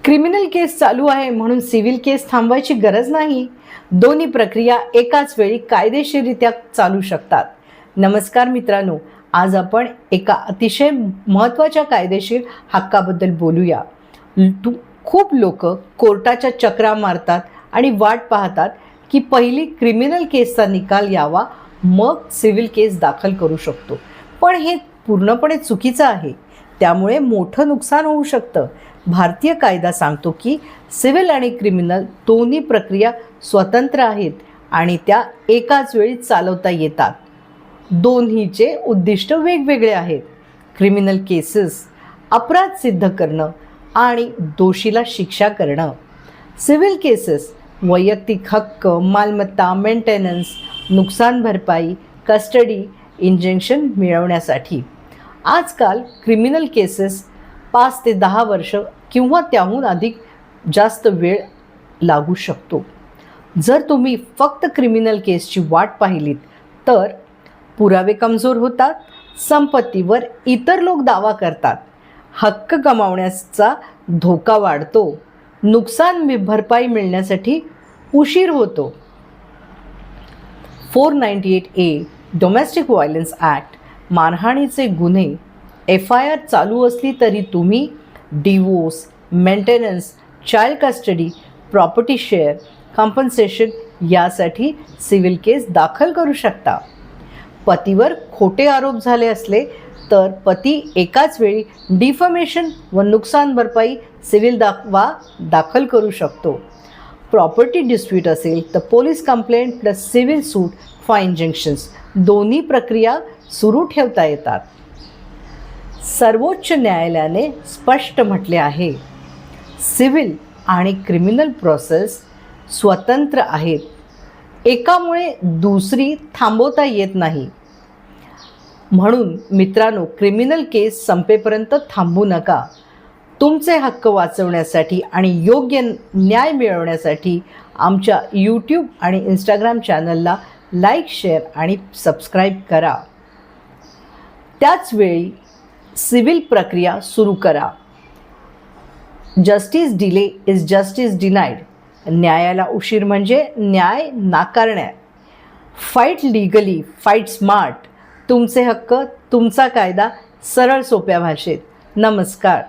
Criminal केस चालू आहे म्हणून सिव्हिल केस थांबवायची गरज नाही. दोन्ही प्रक्रिया एकाच वेळी कायदेशीररित्या चालू शकतात. नमस्कार मित्रांनो, आज आपण एका अतिशय महत्त्वाच्या कायदेशीर हक्काबद्दल बोलूया. खूप लोक कोर्टाच्या चक्रा मारतात आणि वाट पाहतात की पहिली क्रिमिनल केसचा निकाल यावा, मग सिव्हिल केस दाखल करू शकतो. पण हे पूर्णपणे चुकीचं आहे. त्यामुळे मोठं नुकसान होऊ शकतं. भारतीय कायदा सांगतो की सिव्हिल आणि क्रिमिनल दोन्ही प्रक्रिया स्वतंत्र आहेत आणि त्या एकाच वेळी चालवता येतात. दोन्हीचे उद्दिष्ट वेगवेगळे आहेत. क्रिमिनल केसेस अपराध सिद्ध करणं आणि दोषीला शिक्षा करणं. सिव्हिल केसेस वैयक्तिक हक्क, मालमत्ता, मेंटेनन्स, नुकसान भरपाई, कस्टडी, इंजंक्शन मिळवण्यासाठी. आजकाल क्रिमिनल केसेस 5 ते 10 वर्ष किंवा त्याहून अधिक जास्त वेळ लागू शकतो. जर तुम्ही फक्त क्रिमिनल केसची वाट पाहिलीत तर पुरावे कमजोर होतात, संपत्तीवर इतर लोक दावा करतात, हक्क गमावण्याचा धोका वाढतो, नुकसान भरपाई मिळण्यासाठी उशीर होतो. 498A डोमेस्टिक व्हायलन्स ॲक्ट मारहाणीचे गुन्हे FIR चालू असली तरी तुम्ही divorce, maintenance, child custody, property share, compensation यासाठी सिव्हिल केस दाखल करू शकता. पतीवर खोटे आरोप झाले असले तर पती एकाच वेळी डिफमेशन व नुकसान भरपाई सिव्हिल दावा दाखल करू शकतो. प्रॉपर्टी डिस्प्यूट असेल तर police complaint plus civil suit for injunctions दोन्ही प्रक्रिया सुरू ठेवता येतात. सर्वोच्च न्यायालयाने स्पष्ट म्हटले आहे, सिव्हिल आणि क्रिमिनल प्रोसेस स्वतंत्र आहेत. एकामुळे दुसरी थांबवता येत नाही. म्हणून मित्रांनो, क्रिमिनल केस संपेपर्यंत थांबू नका. तुमचे हक्क वाचवण्यासाठी आणि योग्य न्याय मिळवण्यासाठी आमच्या YouTube आणि Instagram चॅनलला लाईक, शेअर आणि सबस्क्राईब करा. त्याचवेळी सिव्हिल प्रक्रिया सुरू करा. Justice delay is justice denied. न्यायाला उशीर म्हणजे न्याय नाकारण्या. Fight legally, fight smart. तुमचे हक्क, तुमचा कायदा, सरळ सोप्या भाषेत. नमस्कार.